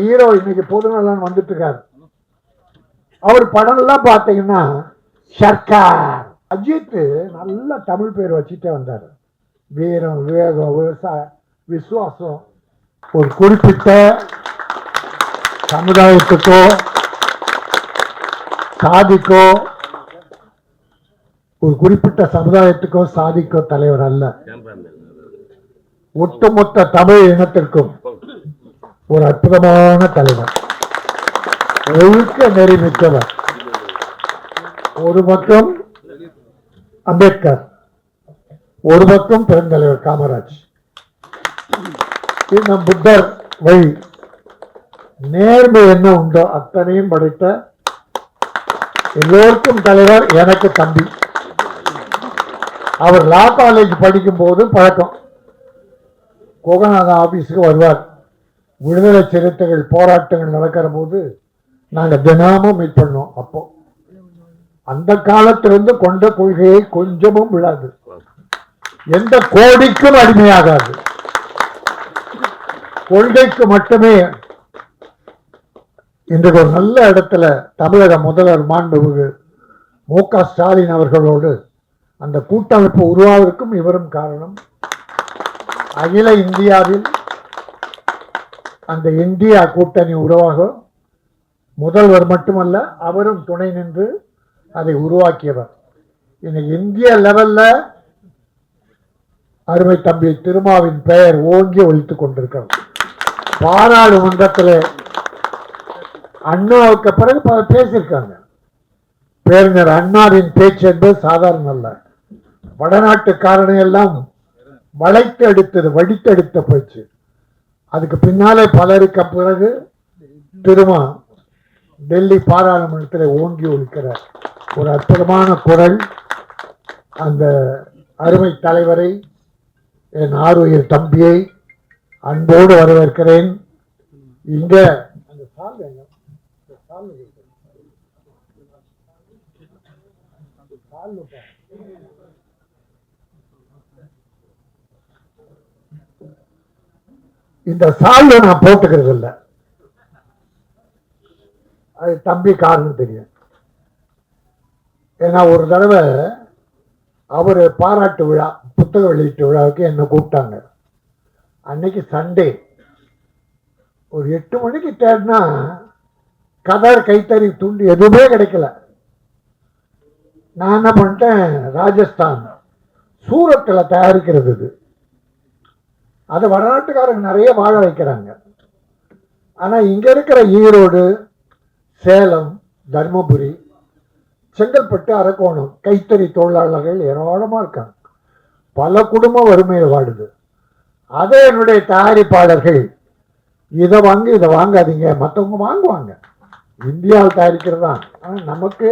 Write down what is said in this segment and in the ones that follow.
Hero இன்னைக்கு பொதுநலன் வந்துட்டு இருக்காரு. அவர் படம் எல்லாம் பார்த்தீங்கன்னா சர்க்கார். அஜித் நல்ல தமிழ் பேர் வச்சுட்டே வந்தார். வீரம், விவேகம், விவசாயம், விசுவாசம். ஒரு குறிப்பிட்ட சமுதாயத்துக்கோ சாதிக்கோ, ஒரு குறிப்பிட்ட சமுதாயத்துக்கோ சாதிக்கோ தலைவர் அல்ல, ஒட்டுமொத்த தமிழ் இனத்திற்கும் ஒரு அற்புதமான தலைவர், ஒழுக்க நெறி மிக்கவர். ஒரு பக்கம் அம்பேத்கர், ஒரு பக்கம் பெருந்தலைவர் காமராஜ், நம் புத்தர் வழி. நேர்மை என்ன உண்டோ அத்தனையும் படைத்த எல்லோருக்கும் தலைவர். எனக்கு தம்பி. அவர் லா காலேஜ் படிக்கும் போது பழக்கம். கோகநாதன் ஆபீஸுக்கு வருவார். விடுதலை சிறுத்தைகள் போராட்டங்கள் நடக்கிற போது நாங்கள் தினமும் மீட் பண்ணோம். அப்போ அந்த காலத்திலிருந்து கொண்ட கொள்கையை கொஞ்சமும் விடாது, எந்த கோடிக்கும் அடிமையாகாது, கொள்கைக்கு மட்டுமே. இன்றைக்கு ஒரு நல்ல இடத்துல தமிழக முதல்வர் மாண்புமிகு மு.க. ஸ்டாலின் அவர்களோடு அந்த கூட்டமைப்பு உருவாவதற்கும் இவரும் காரணம். அகில இந்தியாவில் அந்த இந்தியா கூட்டணி உருவாக முதல்வர் மட்டுமல்ல, அவரும் துணை நின்று அதை உருவாக்கியவர். இன்னைக்கு இந்திய லெவல்ல அருமை தம்பி திருமாவின் பெயர் ஓங்கி ஒலித்துக் கொண்டிருக்கிறது. பாராளுமன்றத்தில் அண்ணாவுக்கு பிறகு பேசியிருக்காங்க. பேரறிஞர் அண்ணாவின் பேச்சு என்பது சாதாரண அல்ல. வடநாட்டுக்காரனை எல்லாம் வளைத்து எடுத்தது, வடித்து எடுத்த போச்சு. அதுக்கு பின்னாலே பலருக்கு பிறகு திருமா டெல்லி பாராளுமன்றத்தில் ஓங்கி ஒலிக்கிற ஒரு அற்புதமான குரல். அந்த அருமை தலைவரை, என் ஆறுயிர் தம்பியை அன்போடு வரவேற்கிறேன். இங்க இந்த சால்வை நான் போட்டுக்கிறது இல்லை, அது தம்பி காரணம் தெரியும். ஏன்னா ஒரு தடவை அவர் பாராட்டு விழா, புத்தக வெளியீட்டு விழாவுக்கு என்னை கூப்பிட்டாங்க. அன்னைக்கு சண்டே ஒரு 8 மணிக்கு தேடினா கதர், கைத்தறி, துண்டு எதுவுமே கிடைக்கல. நான் என்ன பண்ணிட்டேன், ராஜஸ்தான் சூரத்தில் தயாரிக்கிறது இது. அது வடநாட்டுக்காரங்க நிறைய வாழ வைக்கிறாங்க. ஆனால் இங்கே இருக்கிற ஈரோடு, சேலம், தர்மபுரி, செங்கல்பட்டு, அரக்கோணம் கைத்தறி தொழிலாளர்கள் ஏராளமாக இருக்காங்க. பல குடும்பம் வறுமையில் வாடுது. அதே என்னுடைய தயாரிப்பாளர்கள் இதை வாங்கி இதை வாங்காதீங்க, மற்றவங்க வாங்குவாங்க, இந்தியாவில் தயாரிக்கிறது தான், ஆனால் நமக்கு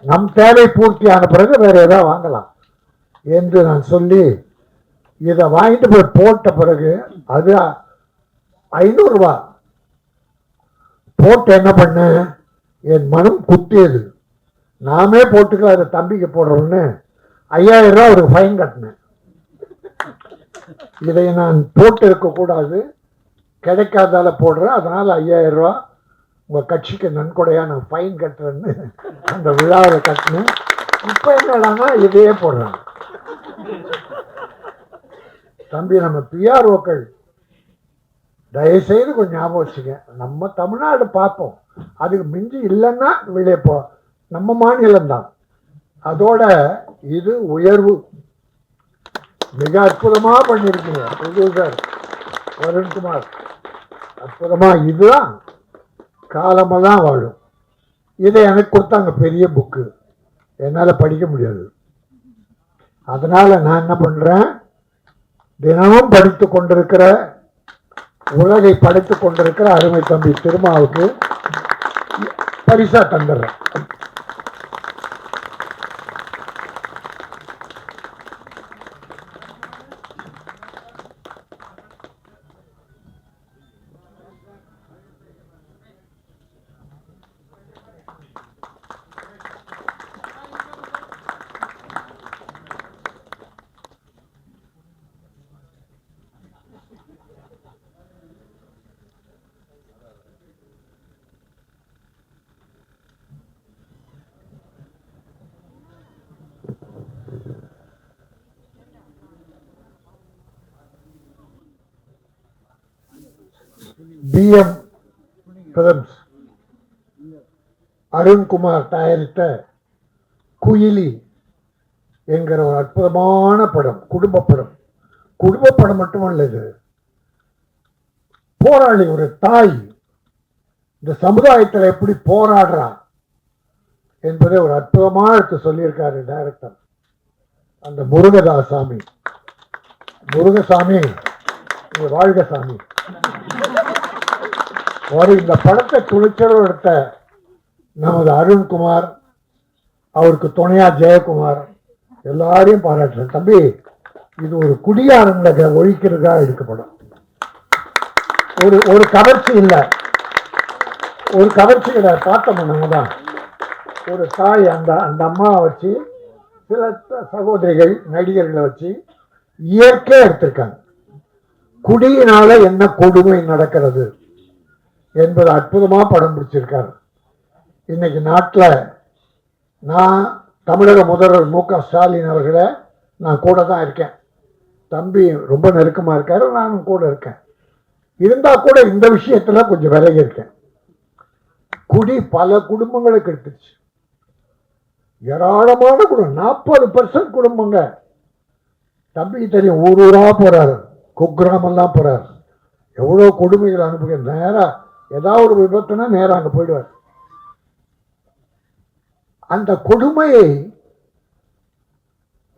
நம் தேவை பூர்த்தியான பிறகு வேற ஏதாவது வாங்கலாம் என்று நான் சொல்லி இதை வாங்கிட்டு போய் போட்ட பிறகு அது 500 ரூபா போட்டு என்ன பண்ண, என் மனம் குத்தியது. நாமே போட்டுக்க, அதை தம்பிக்கு போடுறோன்னு 5000 ரூபா ஒரு ஃபைன் கட்டினேன். இதை நான் போட்டு இருக்கக்கூடாது, கிடைக்காதால போடுறேன், அதனால 5000 ரூபா உங்கள் கட்சிக்கு நன்கொடையா நான் ஃபைன் கட்டுறேன்னு அந்த விழாவில் கட்டினேன். இப்போ என்னடானா இதையே போடுறாங்க. தம்பி, நம்ம பிஆர்ஓக்கள் தயவுசெய்து கொஞ்சம் ஞாபகம் வச்சுக்க. நம்ம தமிழ்நாடு பார்ப்போம், அதுக்கு மிஞ்சி இல்லைன்னா வெளியே போ, நம்ம மாநிலம்தான். அதோட இது உயர்வு மிக அற்புதமாக பண்ணியிருக்கீங்க சார் வருண்குமார், அற்புதமாக. இதுதான் காலமெல்லாம் வாழும். இதை எனக்கு கொடுத்தாங்க, பெரிய புக்கு, என்னால் படிக்க முடியாது. அதனால் நான் என்ன பண்ணுறேன், தினமும் படித்து கொண்டிருக்கிற, உலகை படித்து கொண்டிருக்கிற அருமை தம்பி திருமாவுக்கு பரிசா தந்துடுறேன். விஎம் பிலிம்ஸ் அருண்குமார் தயாரித்த குயிலி என்கிற ஒரு அற்புதமான படம், குடும்ப படம் மட்டுமல்ல, இது போராளி, ஒரு தாய் இந்த சமுதாயத்தில் எப்படி போராடுறா என்பதை ஒரு அற்புதமா எடுத்து சொல்லியிருக்காரு டைரக்டர் அந்த முருகசாமி. வாழ்கசாமி இந்த படத்தை துணிச்சலோடு எடுத்த நமது அருண்குமார், அவருக்கு துணையா ஜெயக்குமார், எல்லாரையும் பாராட்டுறேன். தம்பி, இது ஒரு குடியாரங்களை ஒழிக்கிறதுக்காக எடுக்கப்படும். ஒரு கவர்ச்சி இல்லை, ஒரு கவர்ச்சிகளை பார்த்தோம். நம்ம தான் ஒரு தாய் அந்த அம்மாவை வச்சு, சில சகோதரிகள் நடிகர்களை வச்சு இயற்கையாக எடுத்திருக்காங்க. குடியினால என்ன கொடுமை நடக்கிறது என்பது அற்புதமா படம் பிடிச்சிருக்காரு. இன்னைக்கு நாட்டில் நான் தமிழக முதல்வர் மு.க. ஸ்டாலின் அவர்களை நான் கூட தான் இருக்கேன். தம்பி ரொம்ப நெருக்கமாக இருக்காரு, நானும் கூட இருக்கேன். இருந்தால் கூட இந்த விஷயத்தில் கொஞ்சம் விலகி இருக்கேன். குடி பல குடும்பங்களுக்கு எடுத்துச்சு, ஏராளமான குடும்பம், 40% குடும்பங்க. தம்பிக்கு தெரியும், ஊரா போறாரு, குக்கிராமெல்லாம் போறாரு, எவ்வளோ கொடுமைகள் அனுப்புங்க. நேராக ஏதாவது ஒரு விபத்துனா நேராக அங்கே போயிடுவார். அந்த கொடுமையை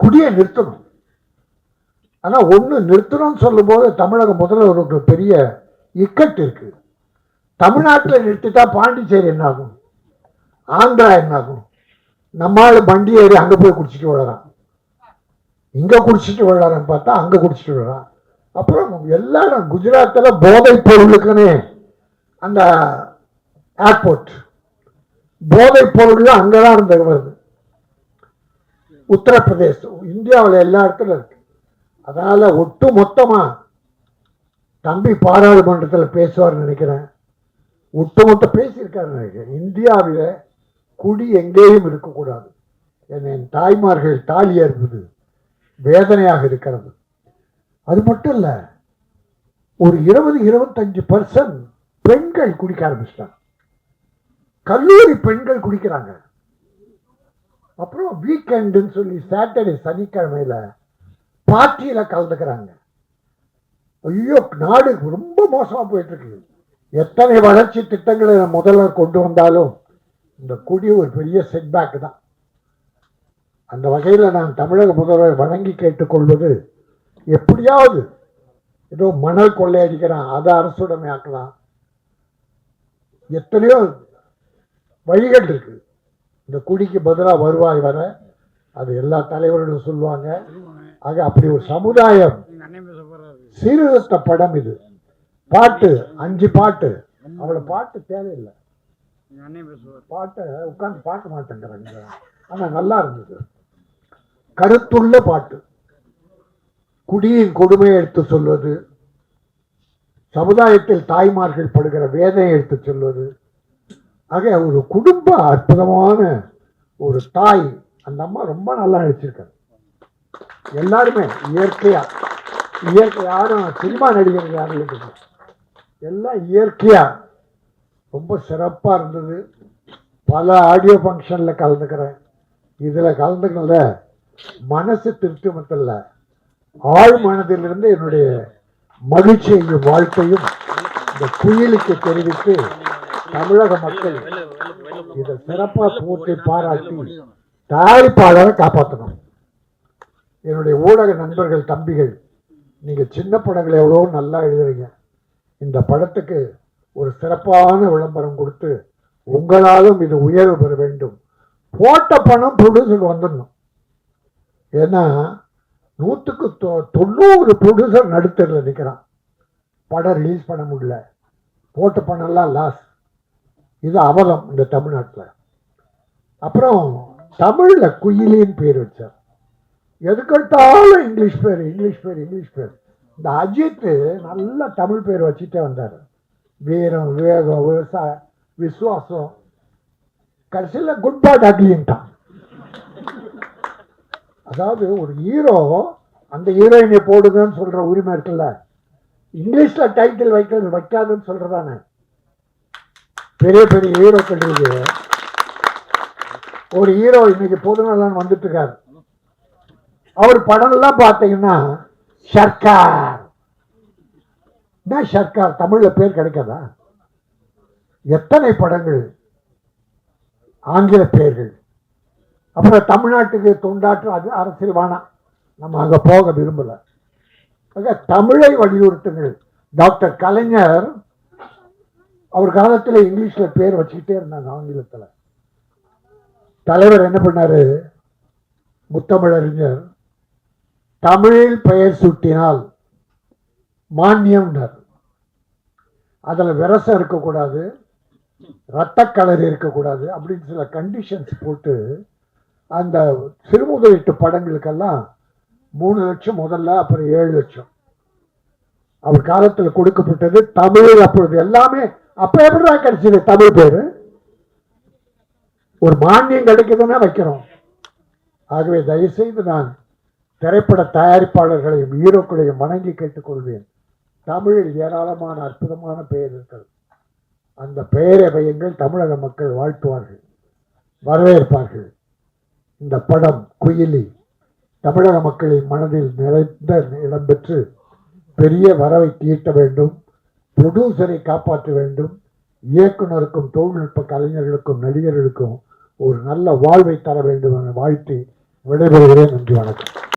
குடியை நிறுத்தணும். ஆனால் ஒன்று நிறுத்தணும்னு சொல்லும் போது தமிழக முதல்வருக்கு பெரிய இக்கட்டு இருக்கு. தமிழ்நாட்டில் நிறுத்திட்டா பாண்டிச்சேரி என்ன ஆகும், ஆந்திரா என்ன ஆகும்? நம்மளால வண்டி ஏறி அங்கே போய் குடிச்சிட்டு விழறான், இங்கே குடிச்சிட்டு விழறான்னு பார்த்தா அங்கே குடிச்சிட்டு விழறான். அப்புறம் எல்லா இடம் குஜராத்தில் போதைப் பொருளுக்குன்னு அந்த ஏர்போர்ட், போதைப் பொருள் அங்கே தான் இருந்து வருது. உத்தரப்பிரதேசம், இந்தியாவில் எல்லா இடத்துல இருக்கு. அதனால ஒட்டு மொத்தமாக தம்பி பாராளுமன்றத்தில் பேசுவார்னு நினைக்கிறேன், ஒட்டுமொத்த பேசியிருக்காரு நினைக்கிறேன். இந்தியாவில் குடி எங்கேயும் இருக்கக்கூடாது. என் தாய்மார்கள் தாலி அறுப்பது வேதனையாக இருக்கிறது. அது மட்டும் இல்லை, ஒரு 20-25% பெண்கள் குடிக்க ஆரம்பிச்சிட்டாங்க. கல்லூரி பெண்கள் குடிக்கிறாங்க. அப்புறம் வீக்கெண்டுன்னு சொல்லி சாட்டர்டே சனிக்கிழமையில பார்ட்டியில கலந்துக்கிறாங்க. ஐயோ, நாடு ரொம்ப மோசமா போயிட்டு இருக்கு. எத்தனை வளர்ச்சி திட்டங்களை முதல்வர் கொண்டு வந்தாலும் இந்த குடி ஒரு பெரிய செட்பேக் தான். அந்த வகையில் நான் தமிழக முதல்வர் வணங்கி கேட்டுக்கொள்வது, எப்படியாவது ஏதோ மணல் கொள்ளையடிக்கிறான், அதை அரசுடைமை ஆக்கலாம். எத்தனையோ வழிகள் இருக்கு இந்த குடிக்கு பதிலாக வருவாய் வர, அது எல்லா தலைவர்களும் சொல்லுவாங்க. ஆக அப்படி ஒரு சமுதாயம் சீர்திருத்த படம் இது. பாட்டு 5 பாட்டு, அவளை பாட்டு தேவையில்லை, பாட்டை உட்காந்து பார்க்க மாட்டேங்கிறாங்க. ஆனால் நல்லா இருந்தது, கருத்துள்ள பாட்டு. குடியின் கொடுமையை எடுத்து சொல்வது, சமுதாயத்தில் தாய்மார்கள் படுகிற வேதனையை எடுத்து சொல்வது. ஆக ஒரு குடும்ப அற்புதமான ஒரு தாய். அந்த அம்மா ரொம்ப நல்லா நடிச்சிருக்காங்க. எல்லாருமே இயற்கை, யாரும் சினிமா நடிகர்கள் யாரும் இல்லை, எல்லாம் இயற்கையா ரொம்ப சிறப்பாக இருந்தது. பல ஆடியோ ஃபங்க்ஷனில் கலந்துக்கிறேன். இதில் கலந்துக்கிறத மனசு திருப்தி மட்டும் இல்லை, ஆழ் மனதிலிருந்து என்னுடைய மகிழ்ச்சியையும் வாழ்க்கையும் இந்த குயிலுக்கு தெரிவித்து தமிழக மக்கள் இதை சிறப்பாக போற்றி பாராட்டி தயாரிப்பாளரை காப்பாற்றணும். என்னுடைய ஊடக நண்பர்கள், தம்பிகள், நீங்கள் சின்ன படங்களை எவ்வளோ நல்லா எழுதுறீங்க. இந்த படத்துக்கு ஒரு சிறப்பான விளம்பரம் கொடுத்து உங்களாலும் இது உயர்வு பெற வேண்டும். போட்ட பணம் ப்ரொடியூசருக்கு வந்துடணும். ஏன்னா 100% ப்ரொடியூசர் நடுத்தரில் நிற்கிறான், படம் ரிலீஸ் பண்ண முடியல, போட்ட பணம்லாம் லாஸ். இது அவலம் இந்த தமிழ்நாட்டில். அப்புறம் தமிழில் குயிலின்னு பேர் வச்சார். எதுக்கெடுத்தாலும் இங்கிலீஷ் பேர். இந்த அஜித் நல்ல தமிழ் பேர் வச்சுட்டே வந்தார். வீரம், விவேகம், விவசாயம், விசுவாசம். கடைசியில் குட் பேட் அக்லின்ட்டான். அதாவது ஒரு ஹீரோ அந்த ஹீரோயினை போடுங்கன்னு சொல்ற உரிமை இருக்குல்ல, இங்கிலீஷ்ல டைட்டில் வைக்கிறது வைக்காதுன்னு சொல்றதானே. பெரிய பெரிய ஹீரோக்கள் இருக்கு. ஒரு ஹீரோ இன்னைக்கு பொதுநலன் வந்துட்டு இருக்காரு. அவர் படம்லாம் பார்த்தீங்கன்னா சர்க்கார். என்ன சர்க்கார் தமிழ்ல பேர் கிடைக்காதா? எத்தனை படங்கள் ஆங்கில பெயர்கள். அப்புறம் தமிழ்நாட்டுக்கு தொண்டாற்று அது அரசியல் வேணாம், நம்ம அங்க போக விரும்பல. தமிழை வலியுறுத்துங்கள். டாக்டர் கலைஞர் அவர் காலத்தில் இங்கிலீஷ்ல பேர் வச்சுக்கிட்டே இருந்தாங்க. ஆங்கிலத்தில் தலைவர் என்ன பண்ணாரு? முத்தமிழறிஞர் தமிழில் பெயர் சூட்டினால் மானியம்னார். அதுல விரசம் இருக்கக்கூடாது, ரத்த கலர் இருக்கக்கூடாது அப்படின்னு சில கண்டிஷன்ஸ் போட்டு அந்த சிறுமுதலீட்டு படங்களுக்கெல்லாம் 3 லட்சம் முதல்ல, அப்புறம் 7 லட்சம் அவர் காலத்தில் கொடுக்கப்பட்டது. தமிழ் அப்பொழுது எல்லாமே அப்ப எப்படிதான் கிடைச்சது தமிழ் பேரு? ஒரு மானியம் கிடைக்குதுன்னா வைக்கிறோம். ஆகவே தயவுசெய்து நான் திரைப்பட தயாரிப்பாளர்களையும் ஹீரோக்களையும் வணங்கி கேட்டுக்கொள்வேன். தமிழில் ஏராளமான அற்புதமான பெயர் இருக்கிறது. அந்த பெயரை வையுங்கள். தமிழக மக்கள் வாழ்த்துவார்கள், வரவேற்பார்கள். இந்த படம் குயிலி தமிழக மக்களின் மனதில் நிறைந்த இடம் பெற்று பெரிய வரவை ஈட்ட வேண்டும். ப்ரொடியூசரை காப்பாற்ற வேண்டும். இயக்குனருக்கும் தொழில்நுட்ப கலைஞர்களுக்கும் நடிகர்களுக்கும் ஒரு நல்ல வாழ்வை தர வேண்டும் என வாழ்த்தி விடைபெறுகிறேன். நன்றி, வணக்கம்.